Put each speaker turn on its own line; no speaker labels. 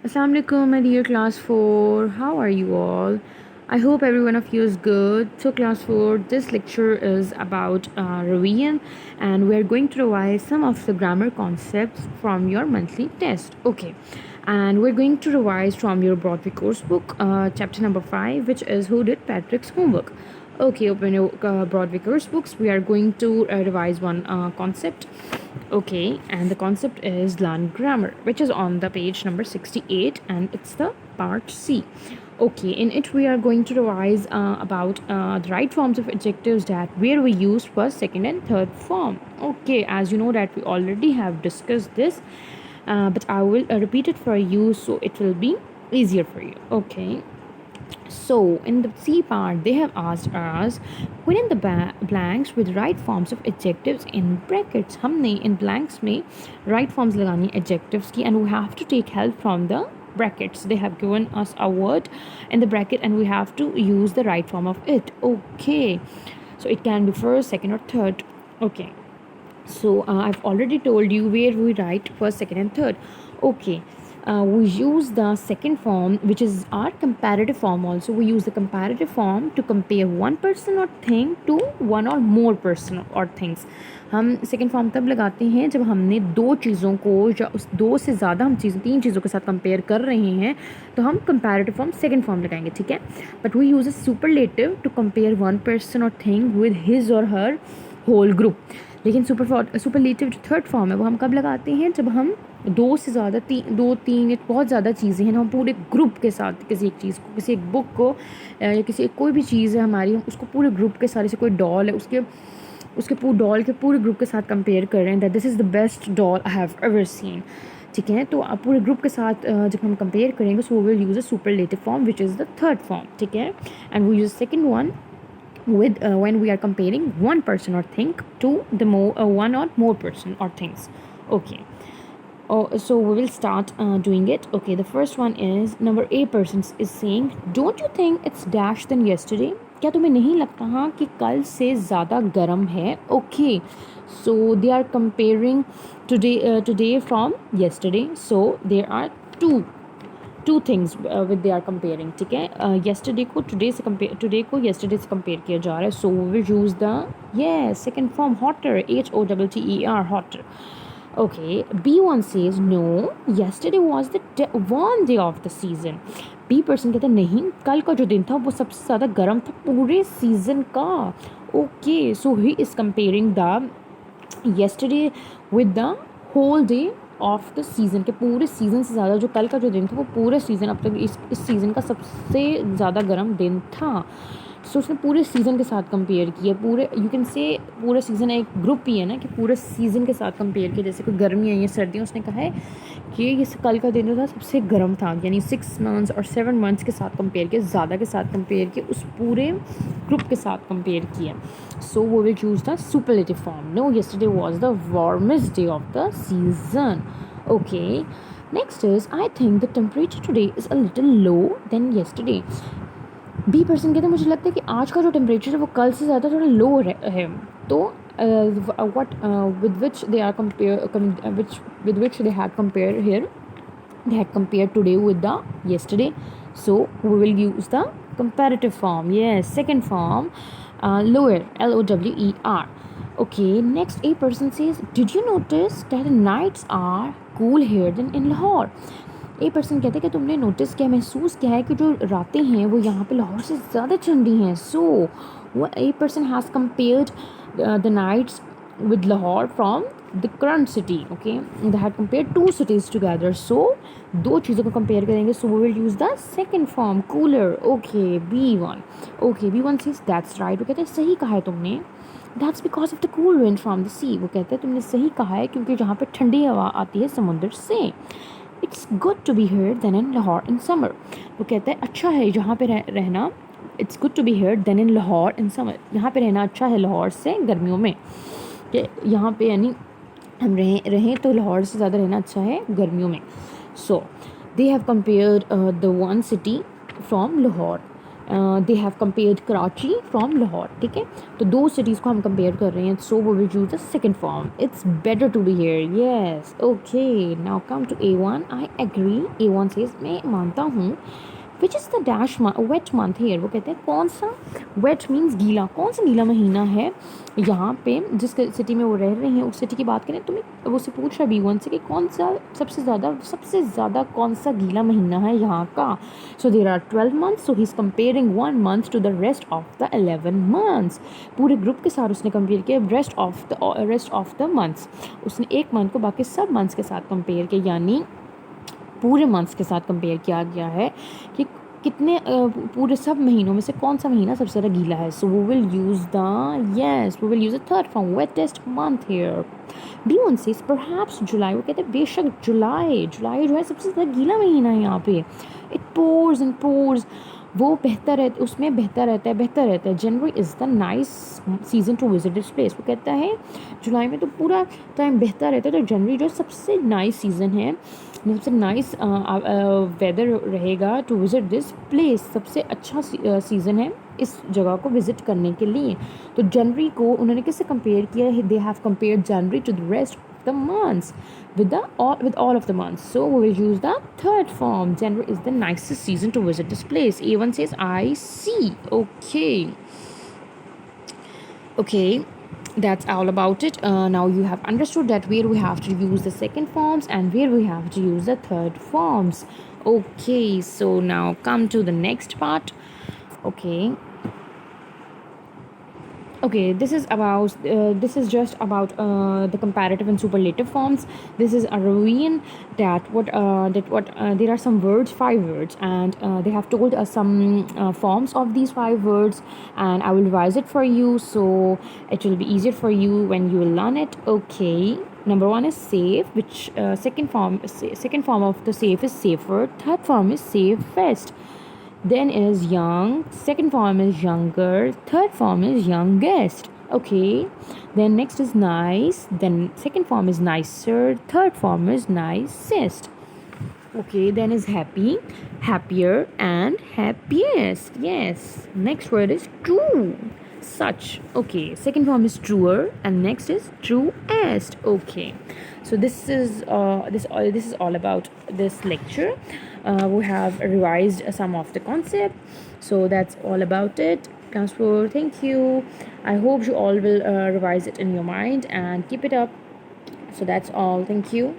Assalamu alaikum, my dear class 4. How are you all? I hope every one of you is good. So, class 4, this lecture is about revision, and we're going to revise some of the grammar concepts from your monthly test. Okay, and we're going to revise from your Broadway course book, chapter number 5, which is Who Did Patrick's Homework? Okay, open your Broadway course books. We are going to revise one concept. Okay, and the concept is learn grammar, which is on the page number 68, and it's the part C. Okay, in it we are going to revise about the right forms of adjectives that where we use first, second, and third form. Okay, as you know that we already have discussed this, but I will repeat it for you so it will be easier for you. Okay, so in the C part, they have asked us fill in the blanks with right forms of adjectives in brackets. हमने in blanks में right forms लगानी adjectives की, and we have to take help from the brackets. They have given us a word in the bracket, and we have to use the right form of it. Okay, so it can be first, second, or third. Okay, so I've already told you where we write first, second, and third. Okay, we use the second form, which is our comparative form. Also, we use the comparative form to compare one person or thing to one or more person or things. हम second form तब लगाते हैं जब हमने दो चीज़ों को या उस दो से ज़्यादा हम तीन चीज़ों के साथ कंपेयर कर रहे हैं, तो हम कंपैरेटिव फॉर्म सेकेंड फॉर्म लगाएंगे. ठीक है, but we use a superlative to compare one person or thing with his or her whole group. लेकिन सुपरलेटिव जो थर्ड फॉर्म है वो हम कब लगाते हैं जब हम दो से ज़्यादा दो तीन या बहुत ज़्यादा चीज़ें हैं, हम पूरे ग्रुप के साथ किसी एक चीज़ को, किसी एक बुक को या किसी एक कोई भी चीज़ है हमारी, हम उसको पूरे ग्रुप के साथ, जैसे कोई डॉल है उसके पूरे डॉल के पूरे ग्रुप के साथ कंपेयर कर रहे हैं, that this is the best doll I have ever seen. ठीक है, तो आप पूरे ग्रुप के साथ जब हम कंपेयर करेंगे so we will use a superlative form which is the third form. ठीक है, and we use second one with when we are comparing one person or thing to the one or more person or things. Okay, so we will start doing it. Okay, the first one is number A person is saying, don't you think it's dash than yesterday? क्या तुम्हें नहीं लगता हाँ कि कल से ज़्यादा गर्म है? Okay, so they are comparing today from yesterday, so there are two things with they are comparing. ठीक है, yesterday को today को yesterday से compare किया जा रहा है, so we will use the second form hotter, HOTTER, hotter. Okay, B1 says no, yesterday was the one day of the season. B person कहता है नहीं, कल का जो दिन था वो सबसे ज़्यादा गर्म था पूरे सीज़न का. Okay, so he is comparing the yesterday with the whole day of the season, के पूरे सीज़न से ज़्यादा जो कल का जो दिन था वो पूरे सीज़न अब तक इस सीज़न का सबसे ज़्यादा गर्म दिन था. सो उसने पूरे सीज़न के साथ कंपेयर किया. पूरे यू कैन से पूरा सीज़न एक ग्रुप ही है ना, कि पूरे सीज़न के साथ कंपेयर किया. जैसे कोई गर्मी है या सर्दियाँ, उसने कहा है कि ये कल का दिन जो था सबसे गर्म था, यानी 6 मंथ्स और 7 मंथ्स के साथ कंपेयर किया, ज़्यादा के साथ कंपेयर किया, उस पूरे ग्रुप के साथ कंपेयर किया. So we will choose the superlative form. No, yesterday was the warmest day of the season. Okay. Next is, I think the temperature today is a little low than yesterday. B person कहते हैं मुझे लगता है कि आज का जो temperature है वो कल से ज़्यादा थोड़ा लो है. तो what with which they are with which they had compared here, they had compared today with the yesterday, so we will use the comparative form. Yes, second form, lower, LOWER. Okay, next A person says, did you notice that the nights are cool here than in Lahore? A person कहते हैं कि तुमने notice किया, महसूस किया है कि जो रातें हैं वो यहाँ पे लाहौर से ज़्यादा ठंडी हैं. सो वो a person has compared the nights with Lahore from the current city. Okay, they had compared two cities together, so दो चीज़ों को compare करेंगे, so we will use the second form, cooler. Okay, B1. Okay, B1 says that's right. वो कहते हैं सही कहा है तुमने, that's because of the cool wind from the sea. वो कहते हैं तुमने सही कहा है क्योंकि जहाँ पे ठंडी हवा आती है समुद्र से. It's good to be here than in Lahore in summer. वो कहते हैं अच्छा है यहाँ पे रहना, it's good to be here than in Lahore in summer. यहाँ पे रहना अच्छा है लाहौर से गर्मियों में, कि यहाँ पे यानी हम रहें तो लाहौर से ज़्यादा रहना अच्छा है गर्मियों में. So they have compared the one city from Lahore, they have compared Karachi from Lahore. ठीक है, तो दो सिटीज़ को हम कंपेयर कर रहे हैं. सो वो will use the second form. It's better to be here. Yes. Okay, now come to A1. I agree. A1 says मैं मानता हूँ. Which is the dash wet month here. वो कहते हैं कौन सा वेट मीन्स गीला, कौन सा गीला महीना है यहाँ पे जिस सिटी में वो रह रहे हैं. उस सिटी की बात करें तो मैं उससे पूछ रहा B1 से कि कौन सा सबसे ज़्यादा कौन सा गीला महीना है यहाँ का. So there are 12 months. So he is comparing 1 month to the rest of the 11 months. पूरे ग्रुप के साथ उसने कंपेयर किया रेस्ट ऑफ द मंथ्स. उसने एक मंथ को बाकी सब मंथ्स के साथ कंपेयर किया, यानी पूरे मंथ्स के साथ कंपेयर किया गया है कि कितने पूरे सब महीनों में से कौन सा महीना सबसे ज़्यादा गीला है. सो वो will use the third form wettest month here. B1 says perhaps July. वो कहते हैं बेशक जुलाई जो है सबसे ज़्यादा गीला महीना है यहाँ पे. It pores and pores. वो उसमें बहता रहता है. जनवरी is the nice season two visit this place. वो कहता है जुलाई में तो पूरा टाइम बहता रहता है, तो जनवरी जो सबसे नाइस सीज़न है, सबसे नाइस वेदर रहेगा टू विज़िट दिस प्लेस. सबसे अच्छा सीज़न है इस जगह को विज़िट करने के लिए. तो जनवरी को उन्होंने किससे कंपेयर किया है. They have compared January to the rest of the months with all of the months. So we will use the third form. January is the nicest season to visit this place. A1 says I see. Okay, that's all about it. Now you have understood that where we have to use the second forms and where we have to use the third forms. Okay, so now come to the next part. Okay, this is just about the comparative and superlative forms. This is a Arabian there are some words, 5 words, and they have told us some forms of these 5 words, and I will revise it for you so it will be easier for you when you will learn it. Okay, number 1 is safe, which second form of the safe is safer. Third form is safest. Then is young. Second form is younger. Third form is youngest. Okay. Then next is nice. Then second form is nicer. Third form is nicest. Okay. Then is happy, happier, and happiest. Yes. Next word is true. Such. Okay. Second form is truer, and next is truest. Okay. So this is all about this lecture. We have revised some of the concept. So that's all about it. Class 4, thank you. I hope you all will revise it in your mind and keep it up. So that's all. Thank you.